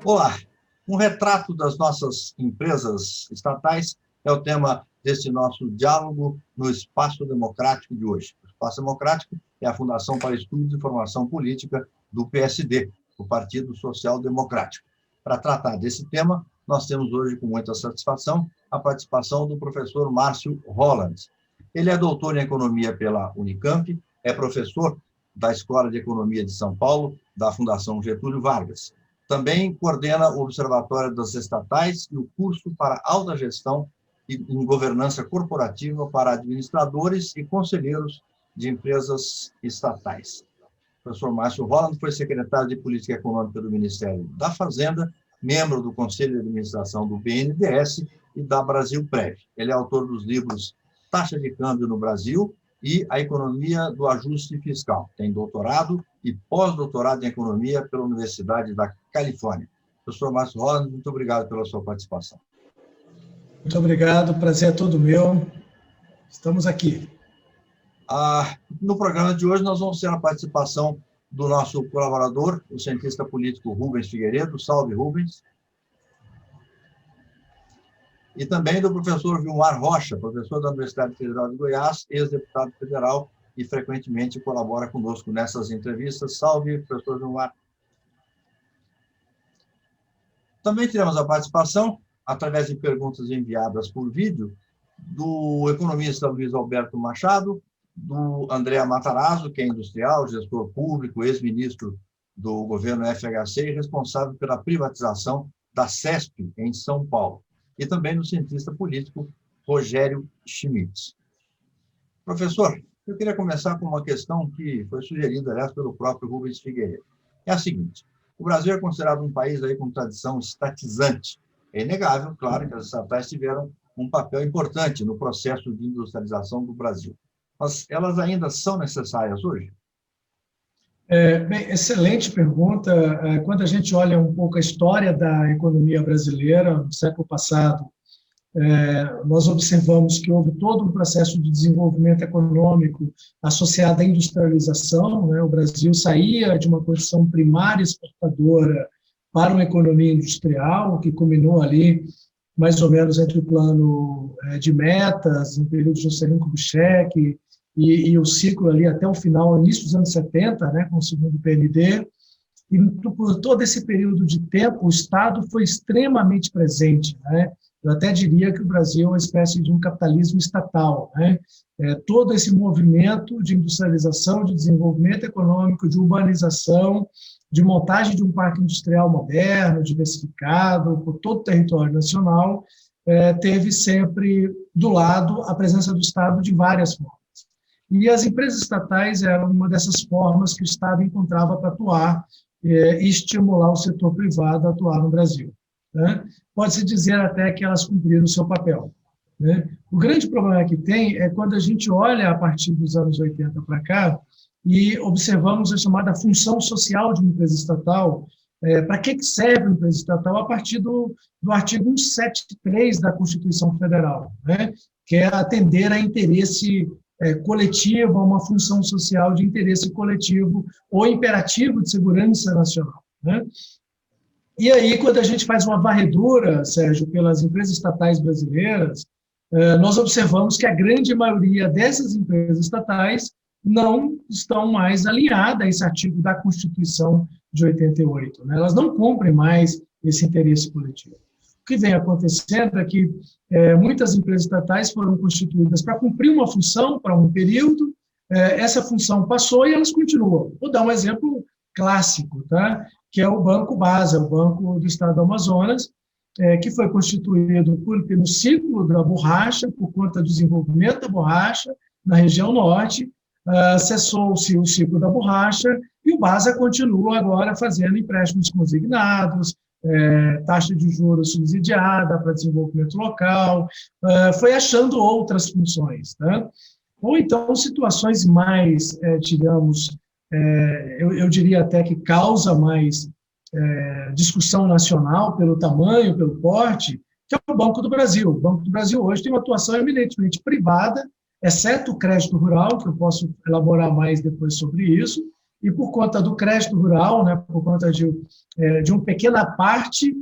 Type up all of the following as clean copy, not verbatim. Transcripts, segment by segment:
Olá, um retrato das nossas empresas estatais é o tema deste nosso diálogo no Espaço Democrático de hoje. O Espaço Democrático é a Fundação para Estudos e Formação Política do PSD, o Partido Social Democrático. Para tratar desse tema, nós temos hoje, com muita satisfação, a participação do professor Márcio Holland. Ele é doutor em Economia pela Unicamp, é professor da Escola de Economia de São Paulo, da Fundação Getúlio Vargas. Também coordena o Observatório das Estatais e o curso para alta gestão e em governança corporativa para administradores e conselheiros de empresas estatais. O professor Márcio Holland foi secretário de Política Econômica do Ministério da Fazenda, membro do Conselho de Administração do BNDES e da Brasilprev. Ele é autor dos livros Taxa de Câmbio no Brasil e A Economia do Ajuste Fiscal. Tem doutorado e pós-doutorado em Economia pela Universidade da Califórnia. Professor Márcio Holland, muito obrigado pela sua participação. Muito obrigado, o prazer é todo meu. Estamos aqui. No programa de hoje, nós vamos ter a participação do nosso colaborador, o cientista político Rubens Figueiredo. Salve, Rubens. E também do professor Vilmar Rocha, professor da Universidade Federal de Goiás, ex-deputado federal e frequentemente colabora conosco nessas entrevistas. Salve, professor Vilmar. Também teremos a participação, através de perguntas enviadas por vídeo, do economista Luiz Alberto Machado, do André Matarazzo, que é industrial, gestor público, ex-ministro do governo FHC e responsável pela privatização da CESP em São Paulo, e também do cientista político Rogério Schmitz. Professor, eu queria começar com uma questão que foi sugerida, aliás, pelo próprio Rubens Figueiredo. É a seguinte: o Brasil é considerado um país aí com tradição estatizante. É inegável, claro, que as estatais tiveram um papel importante no processo de industrialização do Brasil. Mas elas ainda são necessárias hoje? Bem, excelente pergunta. Quando a gente olha um pouco a história da economia brasileira no século passado, nós observamos que houve todo um processo de desenvolvimento econômico associado à industrialização, né? O Brasil saía de uma posição primária exportadora para uma economia industrial, que culminou ali mais ou menos entre o plano de metas, no período de Juscelino Kubitschek, e o ciclo ali até o final, início dos anos 70, né, com o segundo PND, e por todo esse período de tempo, o Estado foi extremamente presente, né? Eu até diria que o Brasil é uma espécie de um capitalismo estatal, né? Todo esse movimento de industrialização, de desenvolvimento econômico, de urbanização, de montagem de um parque industrial moderno, diversificado, por todo o território nacional, teve sempre do lado a presença do Estado de várias formas. E as empresas estatais eram uma dessas formas que o Estado encontrava para atuar e estimular o setor privado a atuar no Brasil, né? Pode-se dizer até que elas cumpriram o seu papel, né? O grande problema que tem é quando a gente olha a partir dos anos 80 para cá e observamos a chamada função social de uma empresa estatal. Para que serve uma empresa estatal? A partir do artigo 173 da Constituição Federal, né? Que é atender a interesse coletivo, a uma função social de interesse coletivo ou imperativo de segurança nacional, né? E aí, quando a gente faz uma varredura, Sérgio, pelas empresas estatais brasileiras, nós observamos que a grande maioria dessas empresas estatais não estão mais alinhadas a esse artigo da Constituição de 88, né? Elas não cumprem mais esse interesse coletivo. O que vem acontecendo é que muitas empresas estatais foram constituídas para cumprir uma função para um período, essa função passou e elas continuam. Vou dar um exemplo clássico, tá? Que é o Banco Basa, o Banco do Estado do Amazonas, que foi constituído no ciclo da borracha, por conta do desenvolvimento da borracha na região norte, cessou-se o ciclo da borracha e o Basa continua agora fazendo empréstimos consignados, taxa de juros subsidiada para desenvolvimento local, foi achando outras funções, tá? Ou então situações mais, digamos, eu diria até que causa mais discussão nacional pelo tamanho, pelo porte, que é o Banco do Brasil. O Banco do Brasil hoje tem uma atuação eminentemente privada, exceto o crédito rural, que eu posso elaborar mais depois sobre isso, e por conta do crédito rural, né, por conta de uma pequena parte,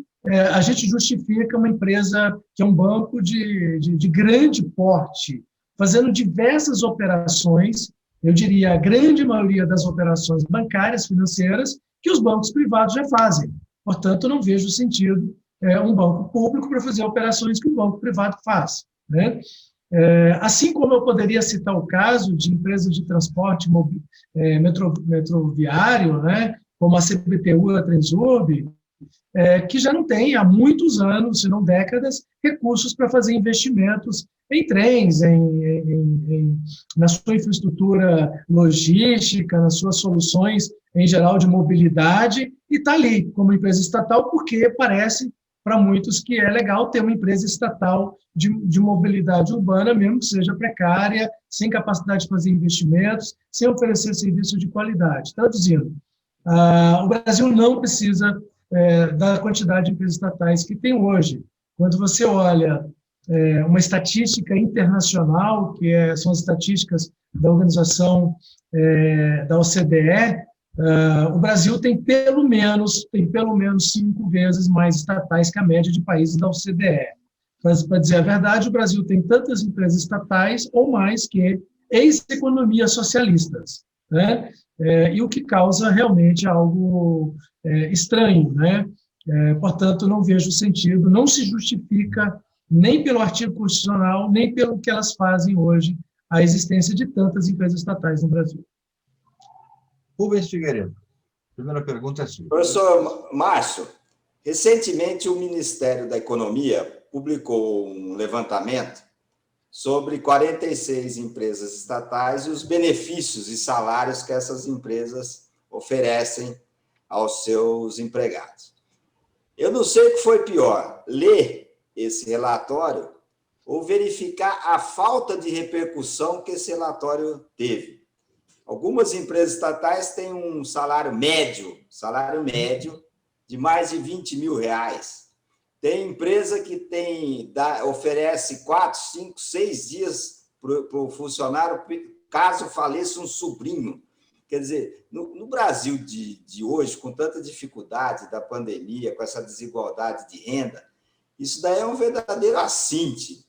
a gente justifica uma empresa que é um banco de grande porte, fazendo diversas operações, eu diria a grande maioria das operações bancárias, financeiras, que os bancos privados já fazem. Portanto, não vejo sentido um banco público para fazer operações que o banco privado faz, né? Assim como eu poderia citar o caso de empresas de transporte metroviário, né, como a CPTU, a Transurb, que já não tem há muitos anos, se não décadas, recursos para fazer investimentos em trens, na sua infraestrutura logística, nas suas soluções em geral de mobilidade, e está ali como empresa estatal, porque parece para muitos que é legal ter uma empresa estatal de mobilidade urbana, mesmo que seja precária, sem capacidade de fazer investimentos, sem oferecer serviço de qualidade. Traduzindo, o Brasil não precisa da quantidade de empresas estatais que tem hoje. Quando você olha uma estatística internacional, que são as estatísticas da organização da OCDE, o Brasil tem pelo menos 5 vezes mais estatais que a média de países da OCDE. Mas, para dizer a verdade, o Brasil tem tantas empresas estatais ou mais que ex-economias socialistas, né? E o que causa realmente algo estranho, né? Portanto, não vejo sentido, não se justifica nem pelo artigo constitucional, nem pelo que elas fazem hoje, a existência de tantas empresas estatais no Brasil. Rubens Figueiredo, a primeira pergunta é sua. Professor Márcio, recentemente o Ministério da Economia publicou um levantamento sobre 46 empresas estatais e os benefícios e salários que essas empresas oferecem aos seus empregados. Eu não sei o que foi pior, ler esse relatório ou verificar a falta de repercussão que esse relatório teve. Algumas empresas estatais têm um salário médio de mais de R$20 mil. Tem empresa que oferece 4, 5, 6 dias para o funcionário, caso faleça um sobrinho. Quer dizer, no Brasil de hoje, com tanta dificuldade da pandemia, com essa desigualdade de renda, isso daí é um verdadeiro assinte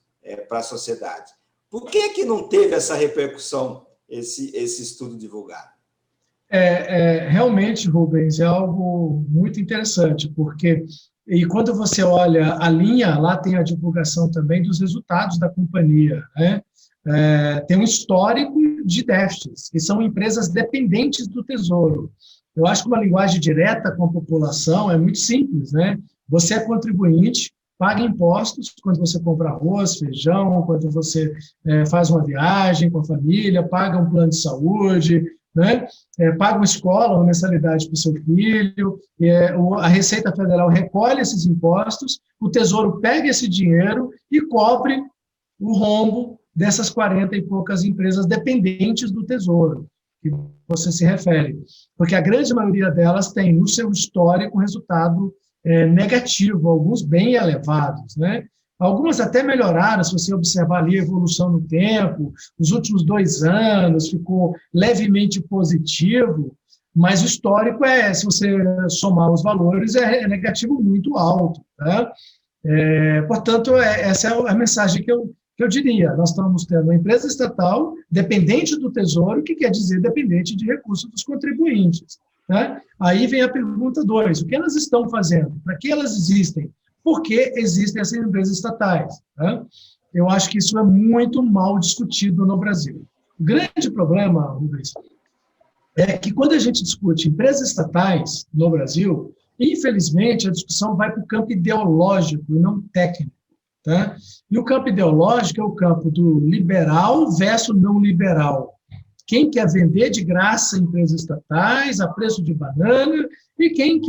para a sociedade. Por que não teve essa repercussão, esse estudo divulgado? Realmente, Rubens, é algo muito interessante, porque quando você olha a linha, lá tem a divulgação também dos resultados da companhia, né? Tem um histórico de déficits, que são empresas dependentes do Tesouro. Eu acho que uma linguagem direta com a população é muito simples, né? Você é contribuinte, paga impostos quando você compra arroz, feijão, quando você faz uma viagem com a família, paga um plano de saúde, né? Paga uma escola, uma mensalidade para o seu filho, a Receita Federal recolhe esses impostos, o Tesouro pega esse dinheiro e cobre o rombo dessas 40 e poucas empresas dependentes do Tesouro, que você se refere. Porque a grande maioria delas tem no seu histórico resultado negativo, alguns bem elevados, né? Algumas até melhoraram, se você observar ali a evolução no tempo, os últimos 2 anos ficou levemente positivo, mas o histórico se você somar os valores, é negativo muito alto, tá? Portanto, essa é a mensagem que eu diria. Nós estamos tendo uma empresa estatal dependente do Tesouro, que quer dizer dependente de recursos dos contribuintes, né? Aí vem a pergunta 2, o que elas estão fazendo? Para que elas existem? Por que existem essas empresas estatais? Né? Eu acho que isso é muito mal discutido no Brasil. O grande problema, Rubens, é que quando a gente discute empresas estatais no Brasil, infelizmente a discussão vai para o campo ideológico e não técnico. Tá? E o campo ideológico é o campo do liberal versus não liberal. Quem quer vender de graça empresas estatais a preço de banana e quem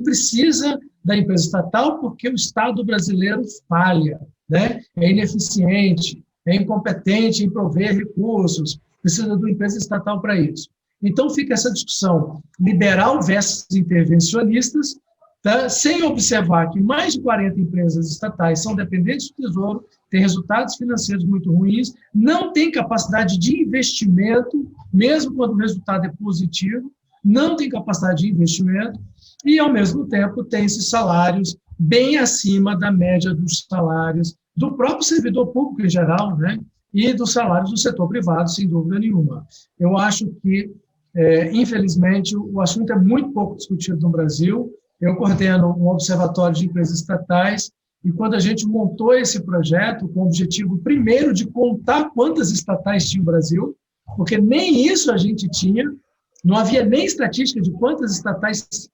precisa da empresa estatal porque o Estado brasileiro falha, né? É ineficiente, é incompetente em prover recursos, precisa de uma empresa estatal para isso. Então fica essa discussão liberal versus intervencionistas, tá? Sem observar que mais de 40 empresas estatais são dependentes do Tesouro, tem resultados financeiros muito ruins, não tem capacidade de investimento, mesmo quando o resultado é positivo, não tem capacidade de investimento, e, ao mesmo tempo, tem esses salários bem acima da média dos salários do próprio servidor público em geral, né? E dos salários do setor privado, sem dúvida nenhuma. Eu acho que, infelizmente, o assunto é muito pouco discutido no Brasil. Eu coordeno um observatório de empresas estatais, e quando a gente montou esse projeto, com o objetivo, primeiro, de contar quantas estatais tinha o Brasil, porque nem isso a gente tinha, não havia nem estatística de quantas estatais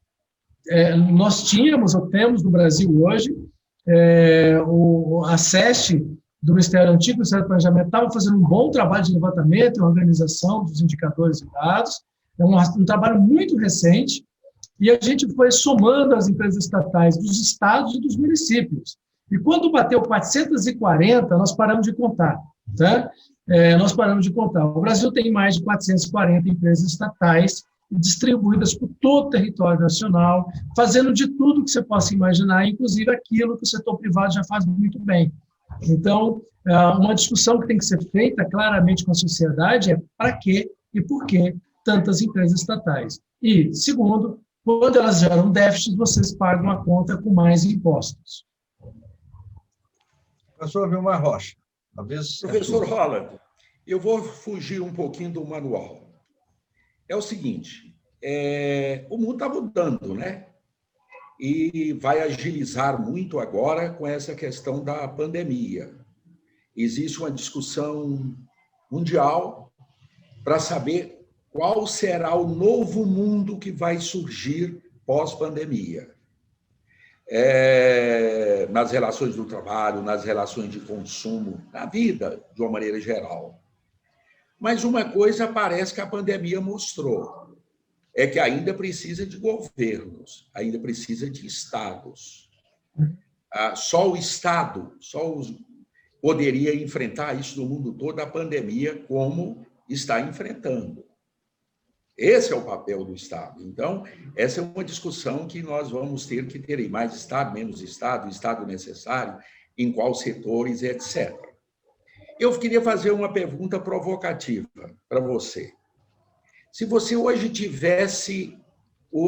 nós tínhamos ou temos no Brasil hoje. A SEST, do Ministério Antigo, do Ministério do Planejamento, estava fazendo um bom trabalho de levantamento e organização dos indicadores e dados, é um trabalho muito recente, e a gente foi somando as empresas estatais dos estados e dos municípios. E quando bateu 440, nós paramos de contar. Tá? Nós paramos de contar. O Brasil tem mais de 440 empresas estatais distribuídas por todo o território nacional, fazendo de tudo que você possa imaginar, inclusive aquilo que o setor privado já faz muito bem. Então, uma discussão que tem que ser feita claramente com a sociedade é para quê e por que tantas empresas estatais. E, segundo, quando elas geram déficit, vocês pagam a conta com mais impostos. Professor Vilmar Rocha. Professor Holland, eu vou fugir um pouquinho do manual. É o seguinte, o mundo está mudando, né? E vai agilizar muito agora com essa questão da pandemia. Existe uma discussão mundial para saber qual será o novo mundo que vai surgir pós-pandemia. Nas relações do trabalho, nas relações de consumo, na vida, de uma maneira geral. Mas uma coisa parece que a pandemia mostrou, é que ainda precisa de governos, ainda precisa de estados. Só o Estado, poderia enfrentar isso no mundo todo, a pandemia, como está enfrentando. Esse é o papel do Estado. Então, essa é uma discussão que nós vamos ter que ter, mais Estado, menos Estado, Estado necessário, em quais setores, etc. Eu queria fazer uma pergunta provocativa para você. Se você hoje tivesse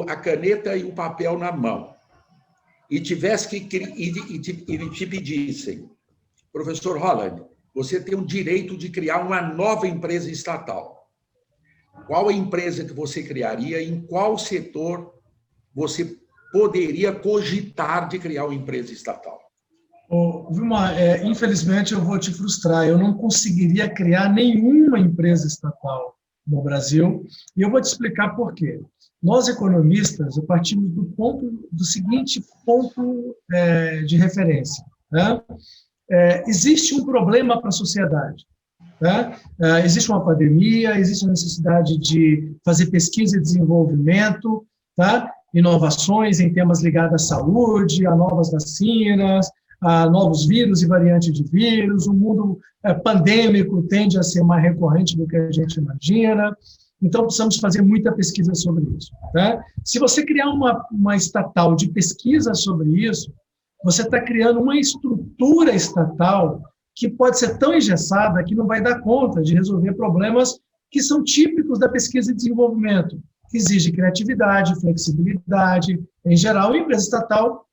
a caneta e o papel na mão e tivesse que te pedissem, professor Holland, você tem o direito de criar uma nova empresa estatal. Qual a empresa que você criaria? Em qual setor você poderia cogitar de criar uma empresa estatal? Vilmar, infelizmente eu vou te frustrar. Eu não conseguiria criar nenhuma empresa estatal no Brasil, e eu vou te explicar por quê. Nós, economistas, partimos do seguinte ponto de referência. Né? Existe um problema para a sociedade. Tá? Existe uma pandemia, existe a necessidade de fazer pesquisa e desenvolvimento, tá? Inovações em temas ligados à saúde, a novas vacinas, a novos vírus e variantes de vírus. O mundo pandêmico tende a ser mais recorrente do que a gente imagina. Então, precisamos fazer muita pesquisa sobre isso. Tá? Se você criar uma estatal de pesquisa sobre isso, você está criando uma estrutura estatal que pode ser tão engessada que não vai dar conta de resolver problemas que são típicos da pesquisa e desenvolvimento, que exige criatividade, flexibilidade. Em geral, a empresa estatal,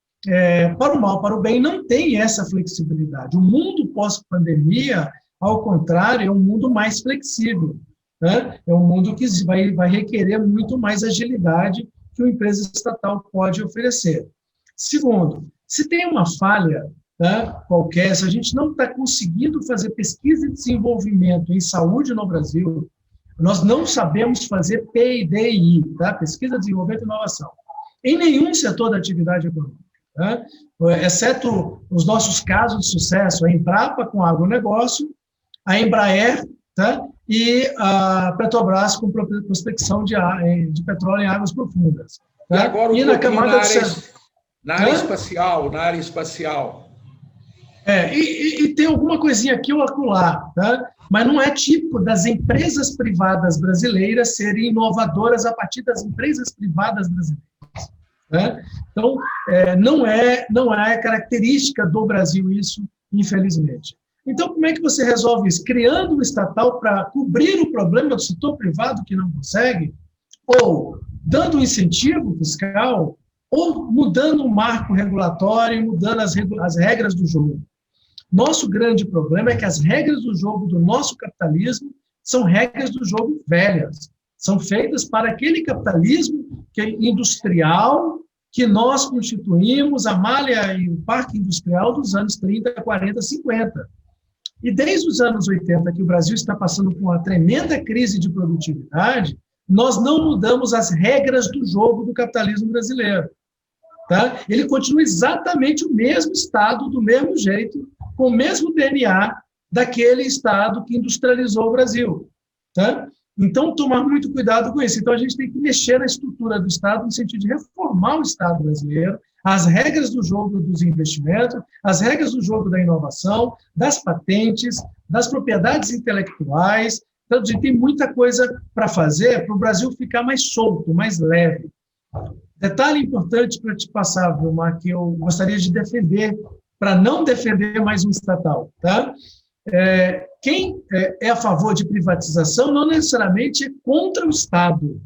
para o mal, para o bem, não tem essa flexibilidade. O mundo pós-pandemia, ao contrário, é um mundo mais flexível. Né? É um mundo que vai requerer muito mais agilidade que uma empresa estatal pode oferecer. Segundo, se tem uma falha, tá, qualquer, se a gente não está conseguindo fazer pesquisa e desenvolvimento em saúde no Brasil, nós não sabemos fazer P&DI, tá? Pesquisa, desenvolvimento e inovação, em nenhum setor da atividade econômica, tá? Exceto os nossos casos de sucesso, a Embrapa com agronegócio, a Embraer, tá? E a Petrobras com prospecção de petróleo em águas profundas. Tá? E agora na camada na área espacial. E tem alguma coisinha aqui ou acolá, tá? Mas não é típico das empresas privadas brasileiras serem inovadoras a partir das empresas privadas brasileiras. Né? Então, não é característica do Brasil isso, infelizmente. Então, como é que você resolve isso? Criando um estatal para cobrir o problema do setor privado que não consegue? Ou dando um incentivo fiscal? Ou mudando o marco regulatório, mudando as regras do jogo? Nosso grande problema é que as regras do jogo do nosso capitalismo são regras do jogo velhas. São feitas para aquele capitalismo que é industrial que nós constituímos, a malha e o parque industrial dos anos 30, 40, 50. E desde os anos 80, que o Brasil está passando por uma tremenda crise de produtividade, nós não mudamos as regras do jogo do capitalismo brasileiro. Tá? Ele continua exatamente o mesmo Estado, do mesmo jeito, com o mesmo DNA daquele Estado que industrializou o Brasil. Tá? Então, tomar muito cuidado com isso. Então, a gente tem que mexer na estrutura do Estado no sentido de reformar o Estado brasileiro, as regras do jogo dos investimentos, as regras do jogo da inovação, das patentes, das propriedades intelectuais. Então, a gente tem muita coisa para fazer para o Brasil ficar mais solto, mais leve. Detalhe importante para te passar, Vilmar, que eu gostaria de defender, para não defender mais um estatal. Tá? Quem é a favor de privatização não necessariamente é contra o Estado.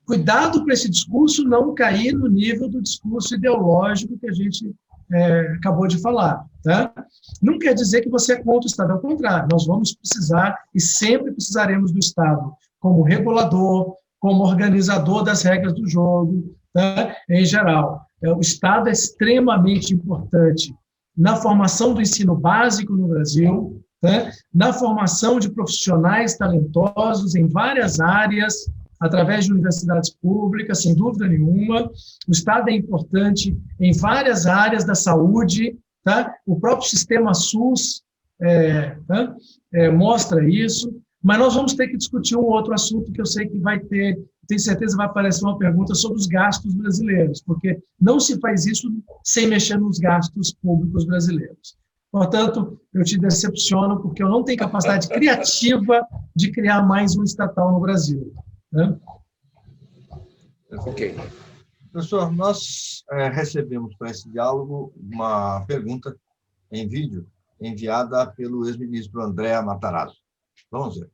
Cuidado para esse discurso não cair no nível do discurso ideológico que a gente acabou de falar. Tá? Não quer dizer que você é contra o Estado, ao contrário, nós vamos precisar e sempre precisaremos do Estado como regulador, como organizador das regras do jogo, tá? Em geral. O Estado é extremamente importante na formação do ensino básico no Brasil, tá? Na formação de profissionais talentosos em várias áreas, através de universidades públicas, sem dúvida nenhuma. O Estado é importante em várias áreas da saúde, tá? O próprio sistema SUS mostra isso, mas nós vamos ter que discutir um outro assunto que eu sei que vai ter, tenho certeza vai aparecer uma pergunta sobre os gastos brasileiros, porque não se faz isso sem mexer nos gastos públicos brasileiros. Portanto, eu te decepciono porque eu não tenho capacidade criativa de criar mais um estatal no Brasil. Né? Ok. Professor, nós recebemos para esse diálogo uma pergunta em vídeo enviada pelo ex-ministro André Matarazzo. Vamos ver.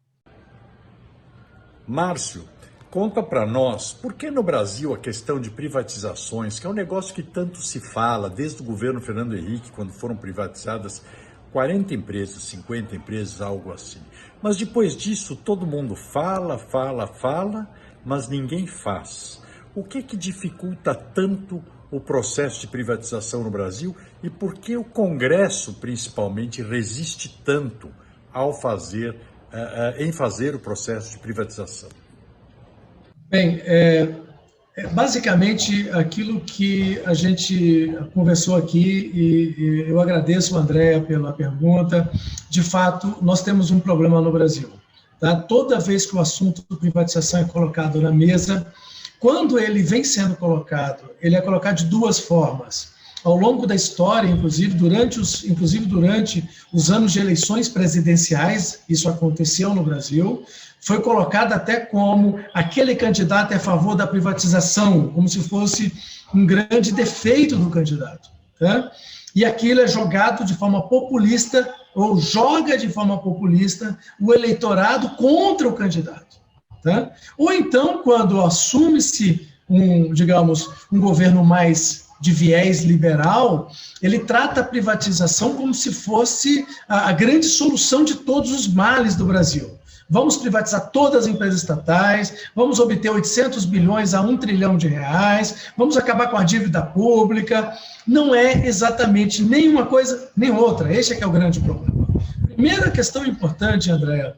Márcio, conta para nós por que no Brasil a questão de privatizações, que é um negócio que tanto se fala desde o governo Fernando Henrique, quando foram privatizadas 40 empresas, 50 empresas, algo assim. Mas depois disso todo mundo fala, mas ninguém faz. O que dificulta tanto o processo de privatização no Brasil e por que o Congresso, principalmente, resiste tanto em fazer o processo de privatização? Bem, basicamente aquilo que a gente conversou aqui, e eu agradeço, André, pela pergunta. De fato, nós temos um problema no Brasil. Tá? Toda vez que o assunto de privatização é colocado na mesa, quando ele vem sendo colocado, ele é colocado de duas formas. Ao longo da história, inclusive durante os anos de eleições presidenciais, isso aconteceu no Brasil, foi colocado até como aquele candidato é a favor da privatização, como se fosse um grande defeito do candidato. Tá? E aquilo é jogado de forma populista, ou joga de forma populista o eleitorado contra o candidato. Tá? Ou então, quando assume-se um governo mais de viés liberal, ele trata a privatização como se fosse a grande solução de todos os males do Brasil. Vamos privatizar todas as empresas estatais, vamos obter 800 bilhões a 1 trilhão de reais, vamos acabar com a dívida pública. Não é exatamente nenhuma coisa nem outra. Esse é que é o grande problema. Primeira questão importante, André,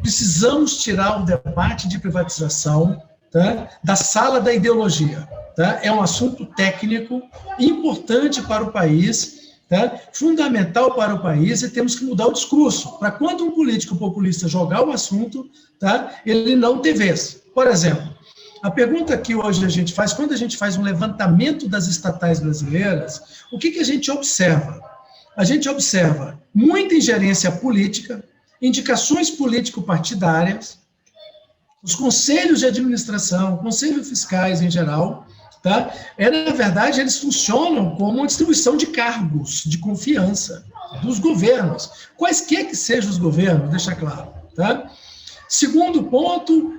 precisamos tirar o debate de privatização, tá, da sala da ideologia. Tá? É um assunto técnico importante para o país, tá? Fundamental para o país, e temos que mudar o discurso, para quando um político populista jogar o assunto, tá, ele não ter vez. Por exemplo, a pergunta que hoje a gente faz, quando a gente faz um levantamento das estatais brasileiras, o que a gente observa? A gente observa muita ingerência política, indicações político-partidárias, os conselhos de administração, conselhos fiscais em geral, tá? Na verdade, eles funcionam como uma distribuição de cargos de confiança dos governos, quaisquer que sejam os governos, deixa claro, tá? Segundo ponto,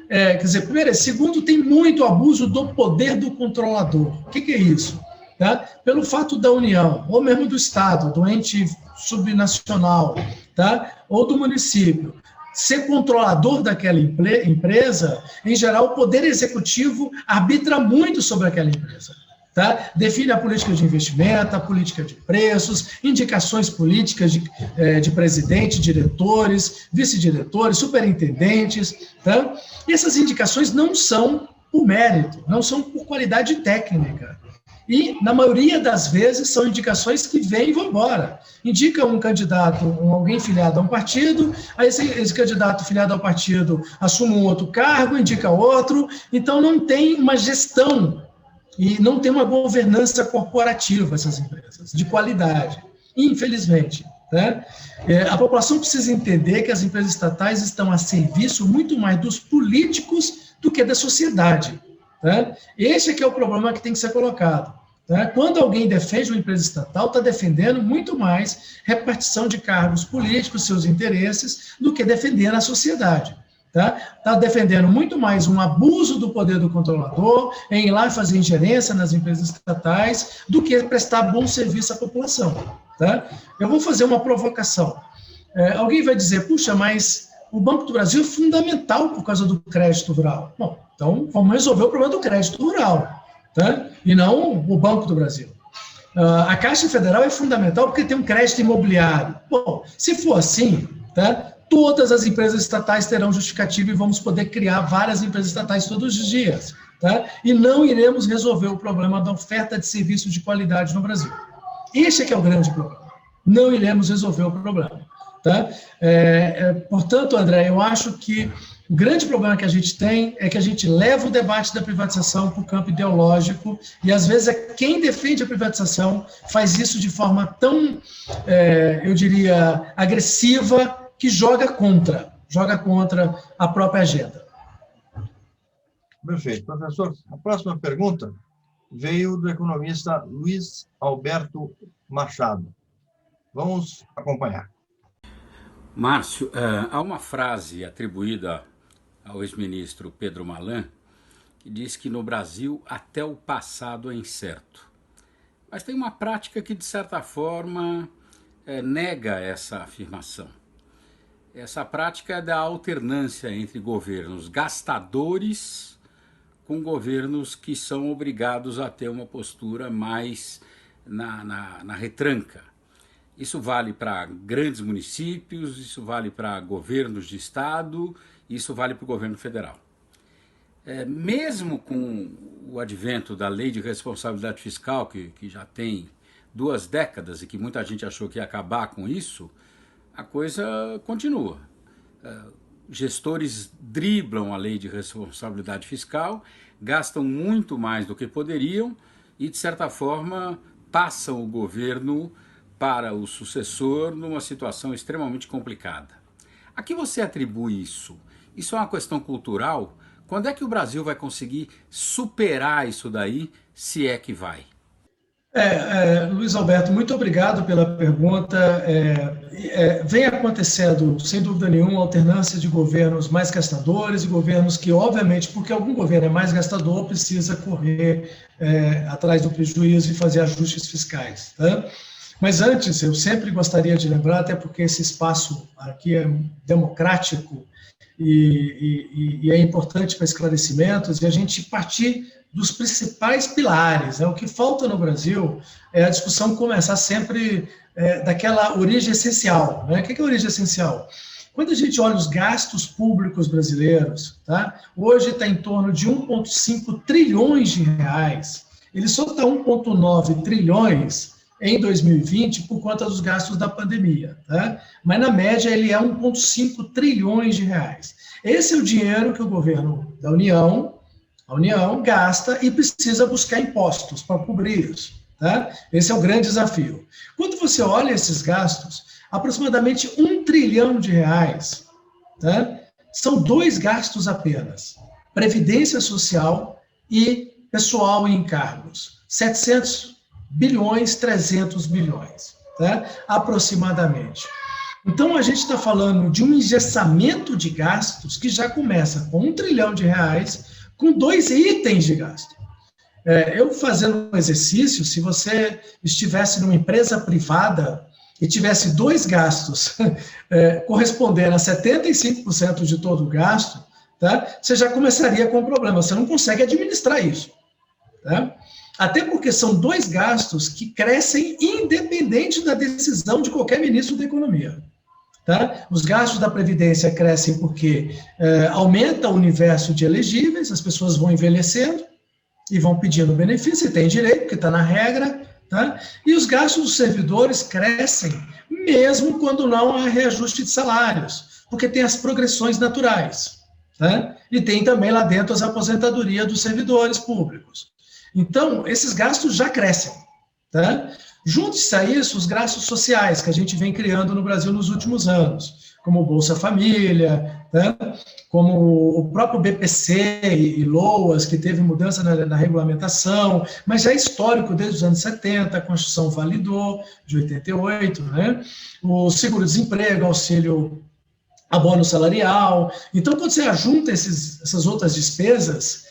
segundo, tem muito abuso do poder do controlador. O que é isso? Tá? Pelo fato da União, ou mesmo do Estado, do ente subnacional, tá? Ou do município, ser controlador daquela empresa, em geral, o poder executivo arbitra muito sobre aquela empresa. Tá? Define a política de investimento, a política de preços, indicações políticas de presidente, diretores, vice-diretores, superintendentes. Tá? E essas indicações não são por mérito, não são por qualidade técnica. E, na maioria das vezes, são indicações que vêm e vão embora. Indica um candidato, alguém filiado a um partido, aí esse candidato filiado ao partido assume um outro cargo, indica outro, então não tem uma gestão e não tem uma governança corporativa essas empresas, de qualidade, infelizmente. Né? A população precisa entender que as empresas estatais estão a serviço muito mais dos políticos do que da sociedade. Né? Esse é que é o problema que tem que ser colocado. Né? Quando alguém defende uma empresa estatal, está defendendo muito mais repartição de cargos políticos, seus interesses, do que defender a sociedade. Está defendendo muito mais um abuso do poder do controlador, em ir lá fazer ingerência nas empresas estatais, do que prestar bom serviço à população. Tá? Eu vou fazer uma provocação. Alguém vai dizer, puxa, mas o Banco do Brasil é fundamental por causa do crédito rural. Bom, então vamos resolver o problema do crédito rural, tá? E não o Banco do Brasil. A Caixa Federal é fundamental porque tem um crédito imobiliário. Bom, se for assim, tá? Todas as empresas estatais terão justificativa e vamos poder criar várias empresas estatais todos os dias. Tá? E não iremos resolver o problema da oferta de serviços de qualidade no Brasil. Esse é que é o grande problema. Não iremos resolver o problema. Tá? Portanto, André, eu acho que o grande problema que a gente tem é que a gente leva o debate da privatização para o campo ideológico e, às vezes, quem defende a privatização faz isso de forma tão, eu diria, agressiva, que joga contra a própria agenda. Perfeito. Professor, a próxima pergunta veio do economista Luiz Alberto Machado. Vamos acompanhar. Márcio, há uma frase atribuída ao ex-ministro Pedro Malan que diz que no Brasil até o passado é incerto. Mas tem uma prática que, de certa forma, nega essa afirmação. Essa prática é da alternância entre governos gastadores com governos que são obrigados a ter uma postura mais na retranca. Isso vale para grandes municípios, isso vale para governos de estado, isso vale para o governo federal. Mesmo com o advento da Lei de Responsabilidade Fiscal, que já tem 2 décadas e que muita gente achou que ia acabar com isso, a coisa continua. Gestores driblam a Lei de Responsabilidade Fiscal, gastam muito mais do que poderiam e, de certa forma, passam o governo para o sucessor numa situação extremamente complicada. A que você atribui isso? Isso é uma questão cultural? Quando é que o Brasil vai conseguir superar isso daí, se é que vai? Luiz Alberto, muito obrigado pela pergunta. Vem acontecendo, sem dúvida nenhuma, alternância de governos mais gastadores e governos que, obviamente, porque algum governo é mais gastador, precisa correr atrás do prejuízo e fazer ajustes fiscais. Tá? Mas antes, eu sempre gostaria de lembrar, até porque esse espaço aqui é democrático e é importante para esclarecimentos, e a gente partir dos principais pilares. O que falta no Brasil é a discussão começar sempre daquela origem essencial. Né? O que é a origem essencial? Quando a gente olha os gastos públicos brasileiros, tá? Hoje está em torno de 1,5 trilhões de reais. Ele só está 1,9 trilhões em 2020 por conta dos gastos da pandemia. Tá? Mas, na média, ele é 1,5 trilhões de reais. Esse é o dinheiro que o governo da União, a União, gasta e precisa buscar impostos para cobrir isso. Tá? Esse é o grande desafio. Quando você olha esses gastos, aproximadamente 1 trilhão de reais, tá? São 2 gastos apenas: Previdência Social e pessoal e encargos, 700 bilhões, 300 bilhões, tá? Aproximadamente. Então, a gente está falando de um engessamento de gastos que já começa com R$1 trilhão, com 2 itens de gasto. Eu fazendo um exercício, se você estivesse numa empresa privada e tivesse 2 gastos correspondendo a 75% de todo o gasto, tá? Você já começaria com um problema, você não consegue administrar isso. Tá? Até porque são 2 gastos que crescem independente da decisão de qualquer ministro da Economia. Tá? Os gastos da Previdência crescem porque aumenta o universo de elegíveis, as pessoas vão envelhecendo e vão pedindo benefício, e tem direito, porque está na regra, tá? E os gastos dos servidores crescem mesmo quando não há reajuste de salários, porque tem as progressões naturais, tá? E tem também lá dentro as aposentadorias dos servidores públicos. Então, esses gastos já crescem, tá? Junte-se a isso os gastos sociais que a gente vem criando no Brasil nos últimos anos, como o Bolsa Família, tá? Como o próprio BPC e LOAS, que teve mudança na regulamentação, mas já é histórico desde os anos 70, a Constituição validou, de 88, né? O seguro-desemprego, auxílio abono salarial. Então, quando você ajunta essas outras despesas,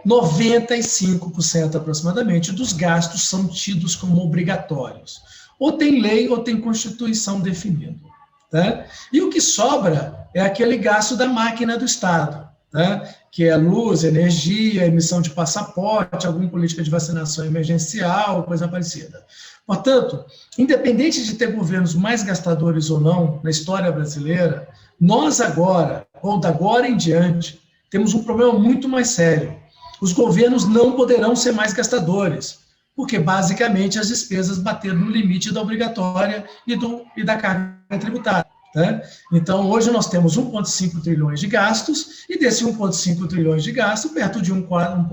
95% aproximadamente dos gastos são tidos como obrigatórios. Ou tem lei ou tem Constituição definindo. Tá? E o que sobra é aquele gasto da máquina do Estado, tá? Que é luz, energia, emissão de passaporte, alguma política de vacinação emergencial, coisa parecida. Portanto, independente de ter governos mais gastadores ou não na história brasileira, nós agora, ou da agora em diante, temos um problema muito mais sério. Os governos não poderão ser mais gastadores, porque basicamente as despesas bateram no limite da obrigatória e da carga tributária. Tá? Então, hoje nós temos 1,5 trilhões de gastos, e desse 1,5 trilhões de gastos, perto de 1,4,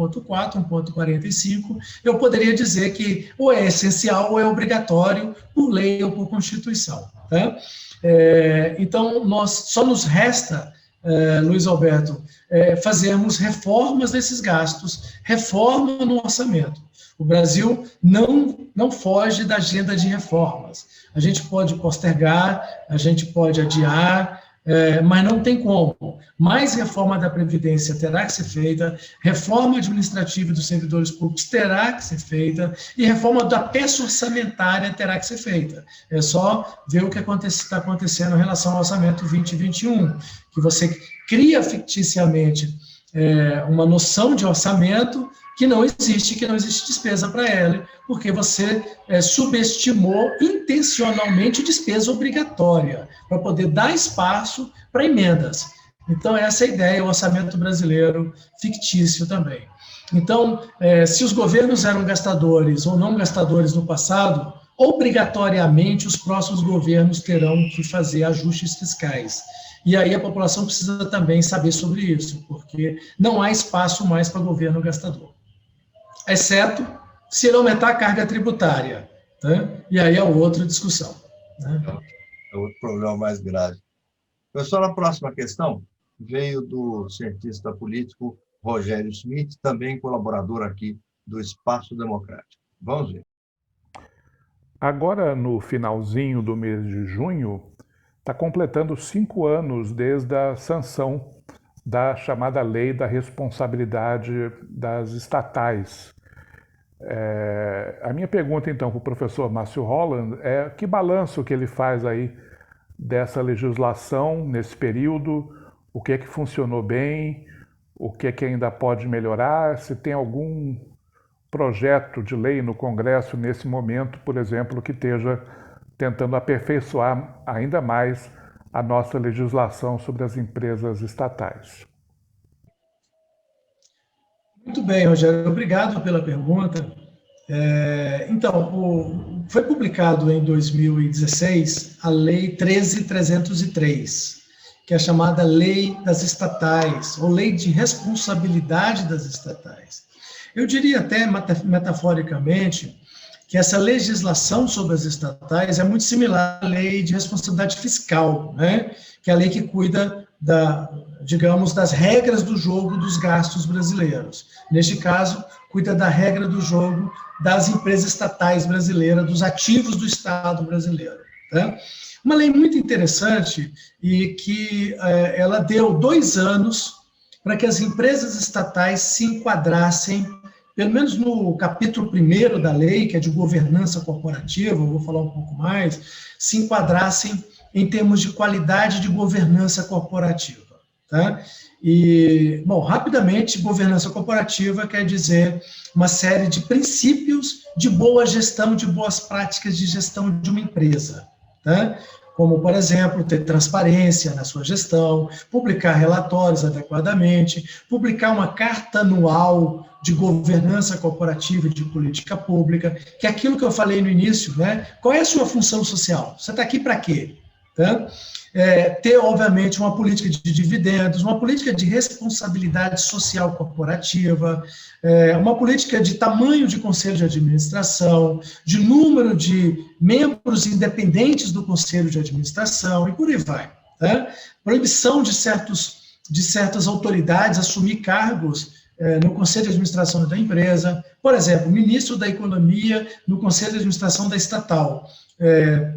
1,45, eu poderia dizer que ou é essencial ou é obrigatório por lei ou por Constituição. Tá? Então, só nos resta, Luiz Alberto, fazermos reformas desses gastos, reforma no orçamento. O Brasil não foge da agenda de reformas. A gente pode postergar, a gente pode adiar, mas não tem como. Mais reforma da Previdência terá que ser feita, reforma administrativa dos servidores públicos terá que ser feita, e reforma da peça orçamentária terá que ser feita. É só ver o que está acontecendo em relação ao orçamento 2021, que você cria ficticiamente uma noção de orçamento que não existe despesa para ele, porque você subestimou intencionalmente despesa obrigatória, para poder dar espaço para emendas. Então, essa é a ideia, o orçamento brasileiro fictício também. Então, se os governos eram gastadores ou não gastadores no passado, obrigatoriamente os próximos governos terão que fazer ajustes fiscais. E aí a população precisa também saber sobre isso, porque não há espaço mais para governo gastador. Exceto se ele aumentar a carga tributária, tá? E aí é outra discussão. Né? É outro problema mais grave. Pessoal, a próxima questão veio do cientista político Rogério Schmidt, também colaborador aqui do Espaço Democrático. Vamos ver. Agora, no finalzinho do mês de junho, está completando 5 anos desde a sanção da chamada Lei da Responsabilidade das Estatais. A minha pergunta, então, para o professor Márcio Holland é que balanço que ele faz aí dessa legislação nesse período, o que é que funcionou bem, o que é que ainda pode melhorar, se tem algum projeto de lei no Congresso nesse momento, por exemplo, que esteja tentando aperfeiçoar ainda mais a nossa legislação sobre as empresas estatais. Muito bem, Rogério, obrigado pela pergunta. Então, foi publicado em 2016 a Lei 13.303, que é a chamada Lei das Estatais, ou Lei de Responsabilidade das Estatais. Eu diria até, metaforicamente, que essa legislação sobre as estatais é muito similar à Lei de Responsabilidade Fiscal, né? Que é a lei que cuida digamos, das regras do jogo dos gastos brasileiros. Neste caso, cuida da regra do jogo das empresas estatais brasileiras, dos ativos do Estado brasileiro. Tá? Uma lei muito interessante e que ela deu 2 anos para que as empresas estatais se enquadrassem, pelo menos no capítulo 1º da lei, que é de governança corporativa, eu vou falar um pouco mais, se enquadrassem em termos de qualidade de governança corporativa. Tá? E, bom, rapidamente, governança corporativa quer dizer uma série de princípios de boa gestão, de boas práticas de gestão de uma empresa. Tá? Como, por exemplo, ter transparência na sua gestão, publicar relatórios adequadamente, publicar uma carta anual de governança corporativa e de política pública, que é aquilo que eu falei no início, né? Qual é a sua função social? Você está aqui para quê? Tá? Ter, obviamente, uma política de dividendos, uma política de responsabilidade social corporativa, uma política de tamanho de conselho de administração, de número de membros independentes do conselho de administração, e por aí vai. Tá? Proibição de certas autoridades assumir cargos no conselho de administração da empresa, por exemplo, ministro da Economia no conselho de administração da estatal,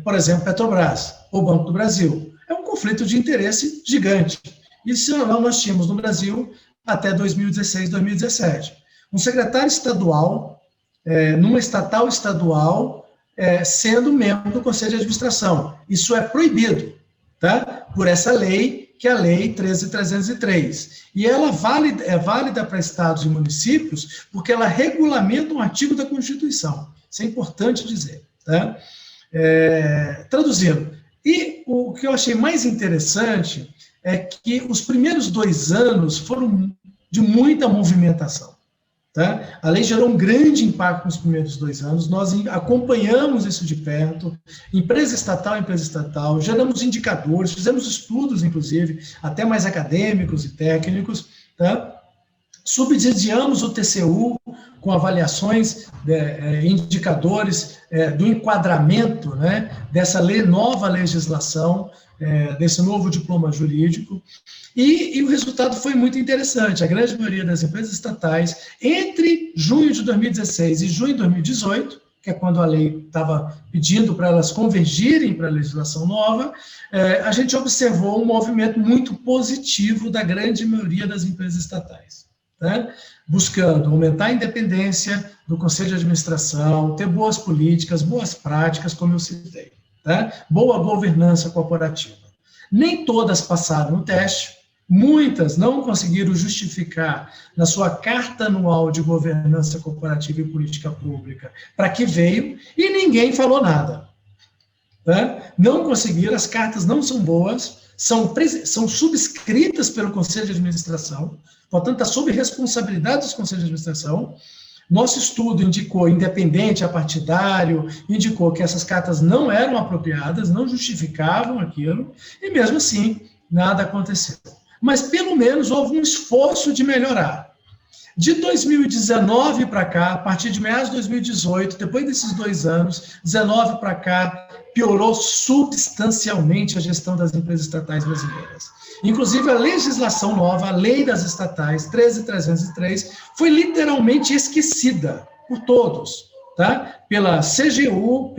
por exemplo, Petrobras ou Banco do Brasil. É um conflito de interesse gigante. Isso nós tínhamos no Brasil até 2016, 2017. Um secretário estadual, numa estatal estadual, sendo membro do Conselho de Administração. Isso é proibido, tá? Por essa lei, que é a Lei 13.303. E ela é válida para estados e municípios porque ela regulamenta um artigo da Constituição. Isso é importante dizer, tá? Traduzindo, e o que eu achei mais interessante é que os primeiros 2 anos foram de muita movimentação. Tá? A lei gerou um grande impacto nos primeiros 2 anos, nós acompanhamos isso de perto, empresa estatal, geramos indicadores, fizemos estudos, inclusive, até mais acadêmicos e técnicos, tá? Subsidiamos o TCU com avaliações, indicadores do enquadramento, né, dessa nova legislação, desse novo diploma jurídico, e o resultado foi muito interessante. A grande maioria das empresas estatais, entre junho de 2016 e junho de 2018, que é quando a lei estava pedindo para elas convergirem para a legislação nova, a gente observou um movimento muito positivo da grande maioria das empresas estatais. Né? Buscando aumentar a independência do Conselho de Administração, ter boas políticas, boas práticas, como eu citei. Tá? Boa governança corporativa. Nem todas passaram no teste, muitas não conseguiram justificar na sua carta anual de governança corporativa e política pública para que veio, e ninguém falou nada. Tá? Não conseguiram, as cartas não são boas, são subscritas pelo Conselho de Administração, portanto, está sob responsabilidade dos Conselhos de Administração. Nosso estudo indicou, independente, apartidário, indicou que essas cartas não eram apropriadas, não justificavam aquilo, e mesmo assim, nada aconteceu. Mas, pelo menos, houve um esforço de melhorar. De 2019 para cá, a partir de meados de 2018, depois desses 2 anos, 19 para cá, piorou substancialmente a gestão das empresas estatais brasileiras. Inclusive, a legislação nova, a lei das estatais, 13.303, foi literalmente esquecida por todos, tá? Pela CGU,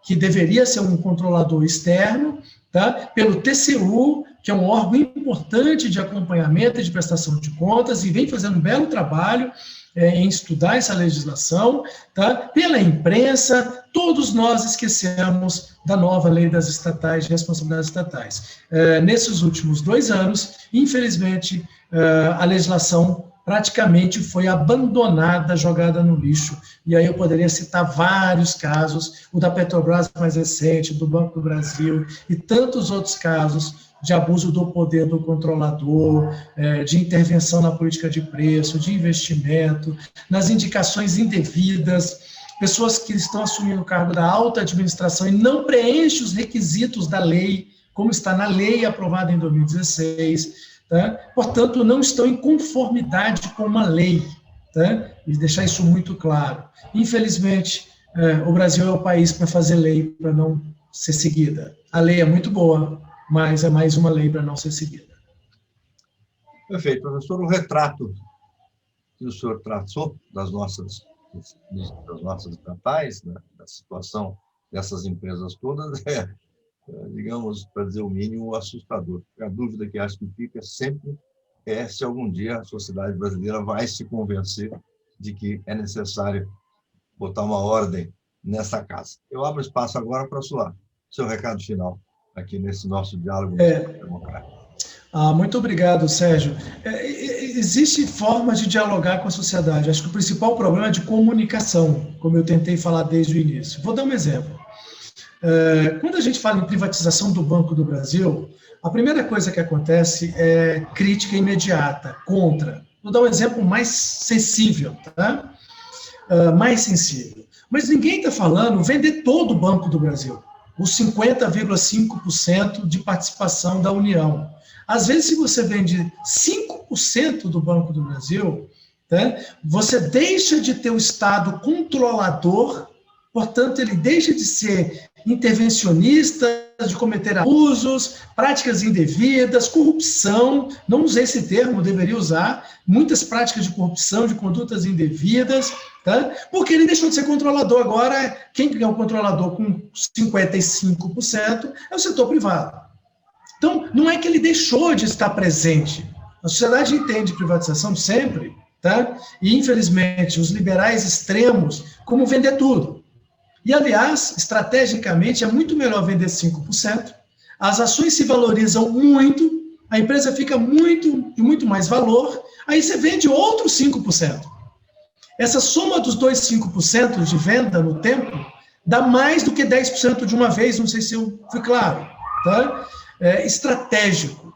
que deveria ser um controlador externo, tá? Pelo TCU, que é um órgão importante de acompanhamento e de prestação de contas, e vem fazendo um belo trabalho em estudar essa legislação, tá? Pela imprensa, todos nós esquecemos da nova lei das estatais, de responsabilidades estatais. Nesses últimos 2 anos, infelizmente, a legislação praticamente foi abandonada, jogada no lixo, e aí eu poderia citar vários casos, o da Petrobras mais recente, do Banco do Brasil, e tantos outros casos de abuso do poder do controlador, de intervenção na política de preço, de investimento, nas indicações indevidas, pessoas que estão assumindo o cargo da alta administração e não preenchem os requisitos da lei, como está na lei aprovada em 2016, tá? Portanto, não estão em conformidade com uma lei, tá? E deixar isso muito claro. Infelizmente, o Brasil é o país para fazer lei para não ser seguida. A lei é muito boa, mas é mais uma lei para não ser seguida. Perfeito, professor. O retrato que o senhor traçou das nossas estatais, né, da situação dessas empresas todas, digamos, para dizer o mínimo, assustador. A dúvida que acho que fica sempre é se algum dia a sociedade brasileira vai se convencer de que é necessário botar uma ordem nessa casa. Eu abro espaço agora para o seu recado final aqui nesse nosso diálogo democrático. Muito obrigado, Sérgio. Existem formas de dialogar com a sociedade. Acho que o principal problema é de comunicação, como eu tentei falar desde o início. Vou dar um exemplo. Quando a gente fala em privatização do Banco do Brasil, a primeira coisa que acontece é crítica imediata, contra. Vou dar um exemplo mais sensível, tá? Mais sensível. Mas ninguém está falando vender todo o Banco do Brasil, os 50,5% de participação da União. Às vezes, se você vende 5% do Banco do Brasil, né, você deixa de ter o Estado controlador, portanto, ele deixa de ser intervencionista, de cometer abusos, práticas indevidas, corrupção, não usei esse termo, deveria usar, muitas práticas de corrupção, de condutas indevidas, tá? Porque ele deixou de ser controlador. Agora, quem é o controlador com 55% é o setor privado. Então, não é que ele deixou de estar presente. A sociedade entende privatização sempre, tá? E, infelizmente, os liberais extremos, como vender tudo. E, aliás, estrategicamente, é muito melhor vender 5%, as ações se valorizam muito, a empresa fica de muito mais valor, aí você vende outros 5%. Essa soma dos dois 5% de venda no tempo dá mais do que 10% de uma vez, não sei se eu fui claro, tá? É estratégico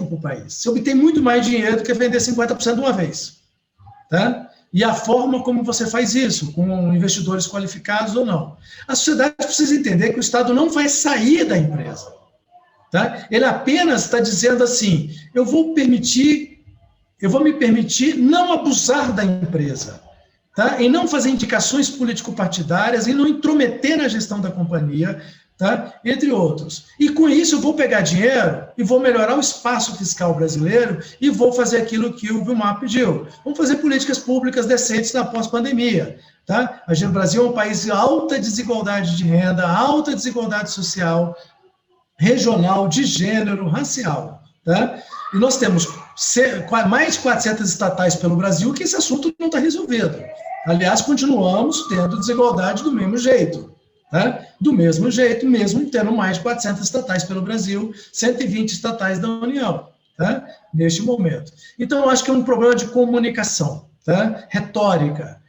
para o país. Você obtém muito mais dinheiro do que vender 50% de uma vez, tá? E a forma como você faz isso, com investidores qualificados ou não. A sociedade precisa entender que o Estado não vai sair da empresa, tá? Ele apenas está dizendo assim, eu vou me permitir não abusar da empresa, tá? Em não fazer indicações político-partidárias, em não intrometer na gestão da companhia, tá? Entre outros. E com isso eu vou pegar dinheiro e vou melhorar o espaço fiscal brasileiro e vou fazer aquilo que o Vilmar pediu. Vamos fazer políticas públicas decentes na pós-pandemia. Tá? O Brasil é um país de alta desigualdade de renda, alta desigualdade social, regional, de gênero, racial. Tá? E nós temos mais de 400 estatais pelo Brasil que esse assunto não está resolvido. Aliás, continuamos tendo desigualdade do mesmo jeito. Tá? Do mesmo jeito, mesmo tendo mais de 400 estatais pelo Brasil, 120 estatais da União, tá? Neste momento. Então, eu acho que é um problema de comunicação, tá? Retórica.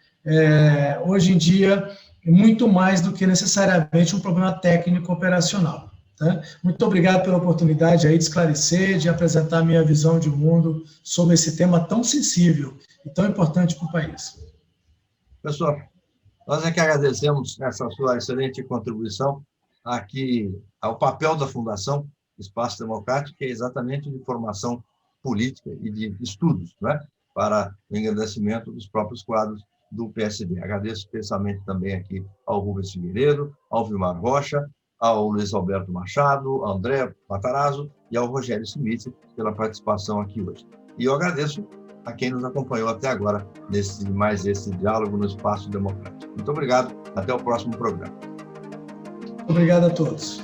Hoje em dia, muito mais do que necessariamente um problema técnico operacional. Tá? Muito obrigado pela oportunidade aí de esclarecer, de apresentar a minha visão de mundo sobre esse tema tão sensível e tão importante para o país. Pessoal, nós é que agradecemos essa sua excelente contribuição aqui ao papel da Fundação Espaço Democrático, que é exatamente de formação política e de estudos, né, para o engrandecimento dos próprios quadros do PSD. Agradeço especialmente também aqui ao Rubens Figueiredo, ao Vilmar Rocha, ao Luiz Alberto Machado, ao André Matarazzo e ao Rogério Smith pela participação aqui hoje. E eu agradeço a quem nos acompanhou até agora nesse diálogo no Espaço Democrático. Muito obrigado, até o próximo programa. Obrigado a todos.